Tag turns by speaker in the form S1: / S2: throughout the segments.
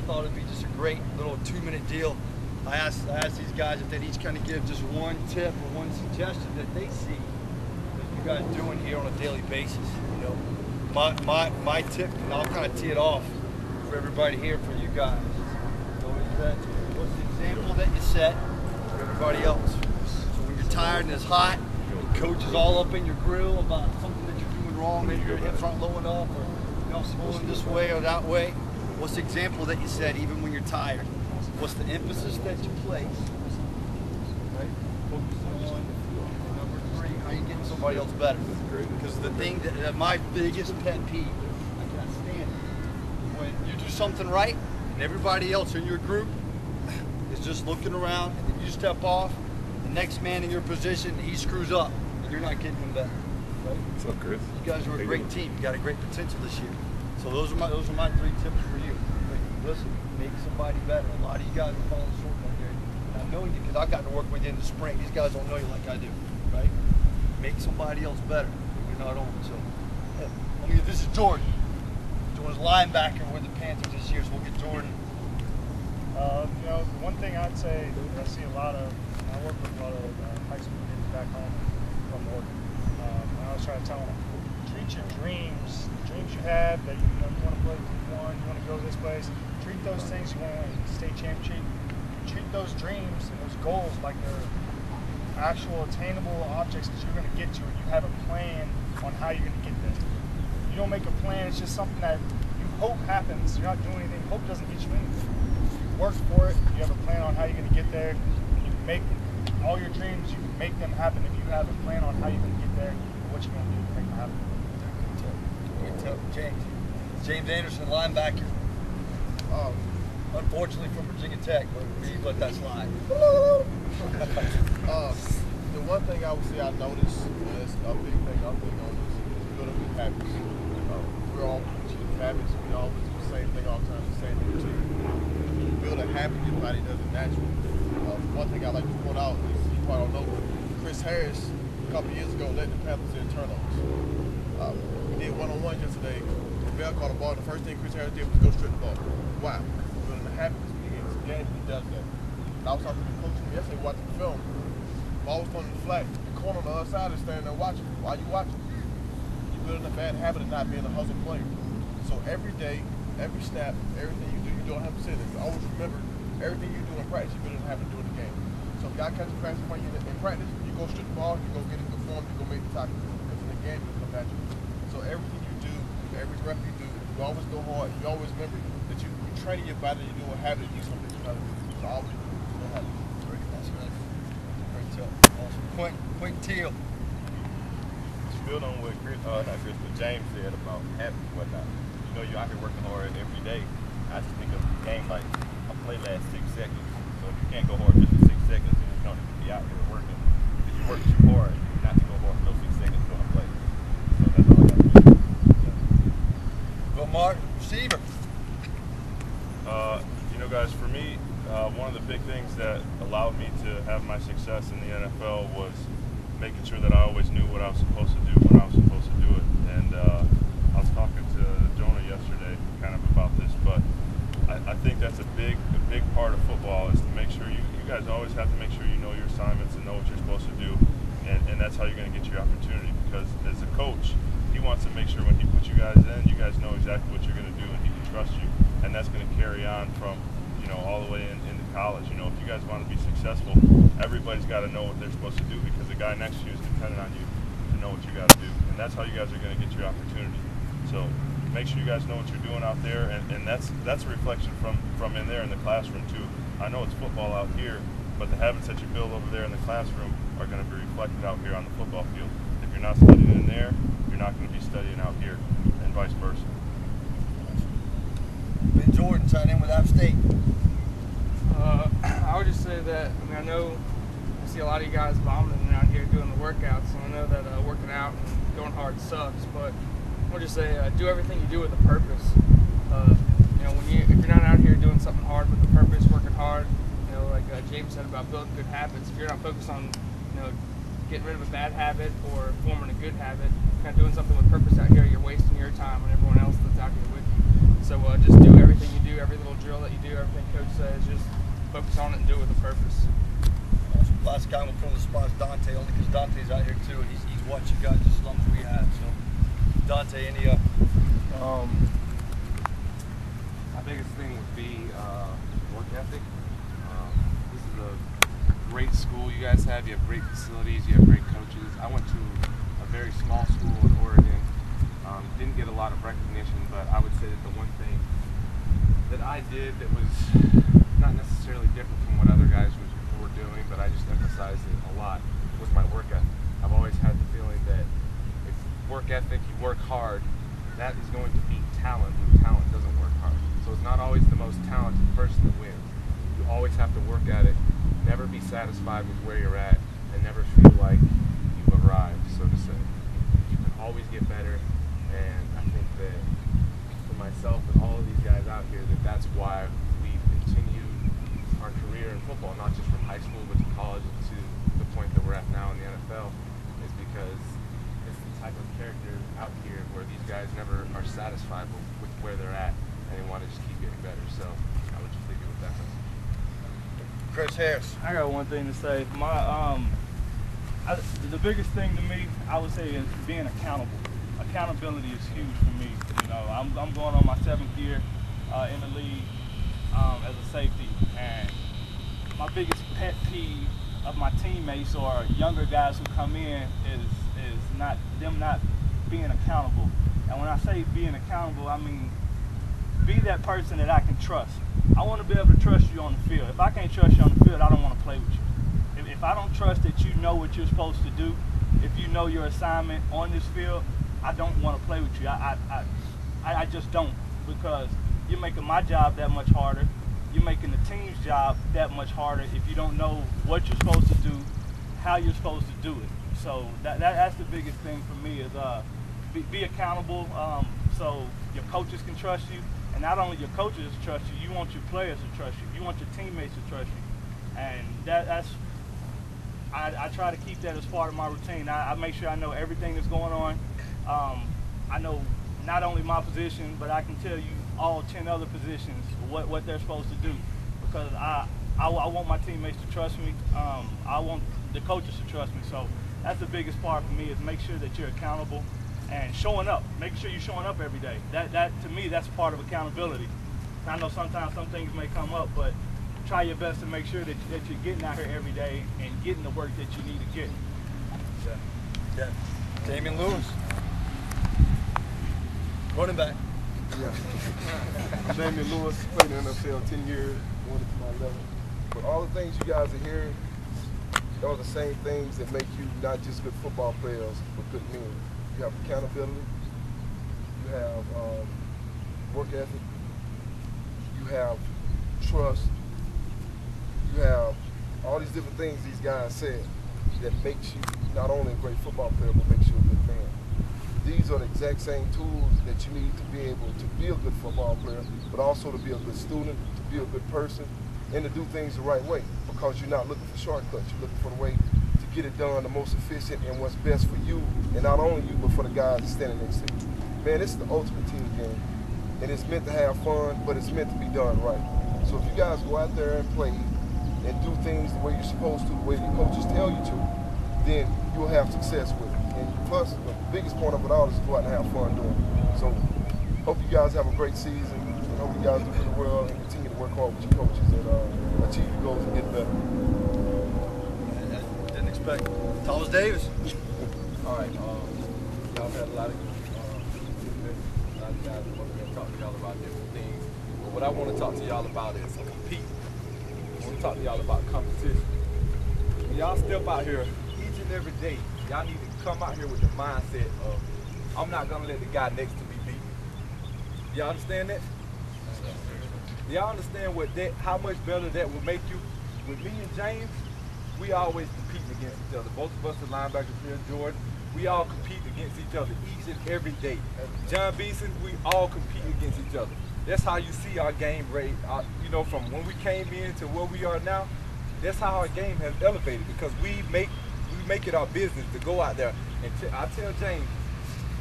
S1: thought it'd be just a great little 2-minute deal. I asked these guys if they'd each kind of give just one tip or one suggestion that they see that you guys doing here on a daily basis. You know, my tip, and I'll kind of tee it off for everybody here, for you guys. So is that what's the example that you set for everybody else? So when you're tired and it's hot, the coach is all up in your grill about something that you're doing wrong, maybe your hips aren't low enough, or you know, swollen this way or that way. What's the example that you set even when you're tired? What's the emphasis that you place? Right? Focus on number 3, how you getting somebody else better. Because the thing that my biggest pet peeve, I can't stand it, when you do something right and everybody else in your group is just looking around, and then you step off, the next man in your position, he screws up, and you're not getting him better. Right?
S2: What's up, Chris?
S1: You guys are a great team. You got a great potential this year. So those are my 3 tips for you. Listen, make somebody better. A lot of you guys are falling short out there. And I know you because I've gotten to work with you in the spring. These guys don't know you like I do, right? Make somebody else better. You're not on. So, yeah. I mean, this is Jordan. Jordan's linebacker with the Panthers this year, so we'll get Jordan.
S3: You know, the one thing I'd say that I see a lot of, and I work with a lot of high school kids back home from Oregon. And I was trying to tell them, treat your dreams, the dreams you have that you want to play D1, you want to go this place. Treat those things, you want to win a state championship. Treat those dreams and those goals like they're actual attainable objects that you're going to get to, and you have a plan on how you're going to get there. You don't make a plan, it's just something that you hope happens. You're not doing anything. Hope doesn't get you anything. You work for it, you have a plan on how you're going to get there, and you can make all your dreams, you can make them happen if you have a plan on how you're going to get there and what you're going to do to make them happen.
S1: James Anderson, linebacker. Unfortunately from Virginia Tech, but we let that slide.
S4: The one thing I would say I noticed is a big thing I'm big on is building good habits. We're all creatures of habits. We always do the same thing all the time, the same routine. When you build a habit, your body does it naturally. One thing I like to point out is, you probably don't know, Chris Harris, a couple years ago, led the Panthers in turnovers. We did one-on-one yesterday. Bell caught a ball. The first thing Chris Harris did was go straight the ball. Why? Building a habit because when he gets game, he does that. And I was talking to the coach yesterday watching the film. Ball was thrown in the flat. The corner on the other side is standing there watching. Why are you watching? You're building a bad habit of not being a hustle player. So every day, every snap, everything you do, you don't have to say this. Always remember, everything you do in practice, you're building a habit during the game. So if y'all catch a pass from you in practice, you go straight the ball, you go get in good form, you go make the tackle. Because in the game, it'll come at you. So everything you do, every rep you do, you always go hard. You always remember that you're training your body, you're doing a habit to do something that you gotta do. So always do a habit.
S1: Great, that's good. Great job. Awesome. Quentin Teal.
S2: To build on what James said about habits and whatnot. You know, you're out here working hard every day. I just think of a game like a play lasts 6 seconds. So if you can't go hard just for 6 seconds, then you don't need to be out here working. If you work too hard, not to go hard for those 6 seconds during a play. So that's all I got to do.
S1: Well, Mark, receiver.
S5: You know, guys, for me, one of the big things that allowed me to have my success in the NFL was making sure that I always knew what I was supposed to do when I was supposed to do it. And I was talking to Jonah yesterday kind of about this, but I think that's a big part of football is to make sure you guys always have to make sure you know your assignments and know what you're supposed to do. And that's how you're going to get your opportunity, because as a coach, he wants to make sure when he puts you guys in, you guys know exactly what you're going to do and he can trust you. And that's going to carry on from, you know, all the way into college. You know, if you guys want to be successful, everybody's got to know what they're supposed to do, because the guy next to you is dependent on you to know what you got to do. And that's how you guys are going to get your opportunity. So make sure you guys know what you're doing out there, and that's a reflection from in there in the classroom too. I know it's football out here, but the habits that you build over there in the classroom are going to be reflected out here on the football field. If you're not studying in there, you're not going to be studying out here, and vice versa.
S1: Ben Jordan signed in with App State.
S6: I would just say that, I mean, I know I see a lot of you guys vomiting out here doing the workouts, and I know that working out and going hard sucks, but I would just say do everything you do with a purpose. You know, if you're not out here doing something hard with a purpose, working hard, you know, like James said about building good habits, if you're not focused on, you know, getting rid of a bad habit or forming a good habit, kind of doing something with purpose out here, you're wasting your time and everyone else that's out here with you. So just do everything you do, every little drill that you do, everything coach says, just focus on it and do it with a purpose.
S1: Last guy we'll put on the spot is Dante, only because Dante's out here too, and he's watched you guys just as long as we have. So, Dante, any
S7: My biggest thing would be work ethic. This is a great school you guys have. You have great facilities. You have great coaches. I went to a very small school in Oregon. Didn't get a lot of recognition, but I would say that the one thing that I did that was not necessarily different from what other guys were doing, but I just emphasized it a lot, was my work ethic. I've always had the feeling that if work ethic, you work hard, that is going to beat talent when talent doesn't work hard. So it's not always the most talented person that wins. You always have to work at it, never be satisfied with where you're at, and never feel like you've arrived, so to say. You can always get better, and I think that for myself and all of these guys out here, that's why we've continued our career in football, not just from high school, but to college and to the point that we're at now in the NFL, is because it's the type of character out here where these guys never are satisfied with where they're at, and they want to just keep getting better. So I would just leave it with that message.
S1: Chris Harris?
S3: I got one thing to say. The biggest thing to me, I would say, is being accountable. Accountability is huge for me. You know, I'm going on my 7th year in the league as a safety, and my biggest pet peeve of my teammates or younger guys who come in is not being accountable. And when I say being accountable, I mean be that person that I can trust. I want to be able to trust you on the field. If I can't trust you on the field, I don't want to play with you. If I don't trust that you know what you're supposed to do, if you know your assignment on this field, I don't want to play with you. I just don't, because you're making my job that much harder. You're making the team's job that much harder if you don't know what you're supposed to do, how you're supposed to do it. So that's the biggest thing for me is be accountable so your coaches can trust you. And not only your coaches to trust you, you want your players to trust you. You want your teammates to trust you. And I try to keep that as part of my routine. I make sure I know everything that's going on. I know not only my position, but I can tell you all 10 other positions what they're supposed to do, because I want my teammates to trust me. I want the coaches to trust me. So that's the biggest part for me, is make sure that you're accountable and showing up. Making sure you're showing up every day. That to me, that's part of accountability. I know sometimes some things may come up, but try your best to make sure that you're getting out here every day and getting the work that you need to get.
S1: Yeah. Damian Lewis. Running back.
S4: Yeah. I'm Damian Lewis, played in the NFL 10 years, won it to my level. But all the things you guys are hearing are the same things that make you not just good football players, but good men. You have accountability, you have work ethic, you have trust, you have all these different things these guys said that makes you not only a great football player, but makes you a good man. These are the exact same tools that you need to be able to be a good football player, but also to be a good student, to be a good person, and to do things the right way, because you're not looking for shortcuts. You're looking for the way to get it done the most efficient and what's best for you, and not only you, but for the guys that's standing next to you. Man, this is the ultimate team game, and it's meant to have fun, but it's meant to be done right. So if you guys go out there and play and do things the way you're supposed to, the way your coaches tell you to, then you'll have success with it. And plus, the biggest point of it all is to go out and have fun doing it. So hope you guys have a great season, and hope you guys do really well and continue to work hard with your coaches and achieve your goals and get better.
S1: Didn't expect. Thomas Davis.
S8: All right, y'all had a lot of guys want to talk to y'all about different things. But what I want to talk to y'all about is compete. I want to talk to y'all about competition. When y'all step out here each and every day, y'all need to come out here with the mindset of, I'm not going to let the guy next to me beat me. Y'all understand that? Y'all understand how much better that will make you? With me and James, we always competing against each other. Both of us are linebackers here in Jordan. We all compete against each other each and every day. John Beeson, we all compete against each other. That's how you see our game rate, you know, from when we came in to where we are now. That's how our game has elevated, because we make it our business to go out there. And I tell James,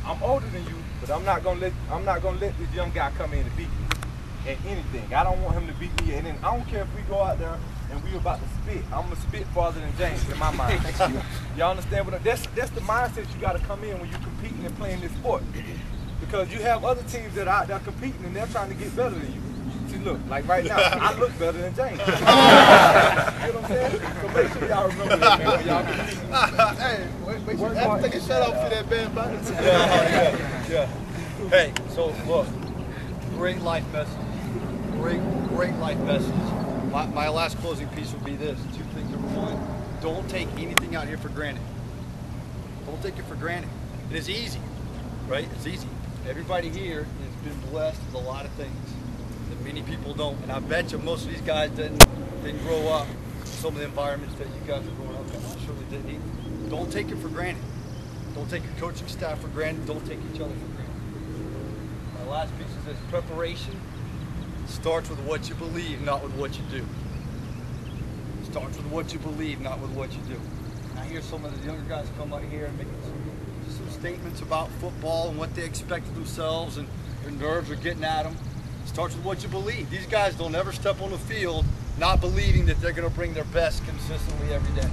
S8: I'm older than you, but I'm not gonna let this young guy come in and beat me at anything. I don't want him to beat me, and then I don't care if we go out there and we about to spit. I'm gonna spit farther than James in my mind. Y'all understand what? That's the mindset you gotta come in when you're competing and playing this sport. Because you have other teams that are out there competing and they're trying to get better than you. See, look, like right now, I look better than James. You know what I'm saying? So make sure y'all remember that, man, when y'all compete.
S4: Hey, wait, you have to take a shout out for that band, buddy.
S1: Yeah. Hey, so look, great life message. Great life message. My last closing piece would be this. Two things. Number one, don't take anything out here for granted. Don't take it for granted. It is easy, right? It's easy. Everybody here has been blessed with a lot of things that many people don't. And I bet you most of these guys didn't grow up in some of the environments that you guys are growing up in. I surely didn't either. Don't take it for granted. Don't take your coaching staff for granted. Don't take each other for granted. My last piece is this: preparation starts with what you believe, not with what you do. Starts with what you believe, not with what you do. And I hear some of the younger guys come out here and making some statements about football and what they expect of themselves, and their nerves are getting at them. It starts with what you believe. These guys don't ever step on the field not believing that they're going to bring their best consistently every day.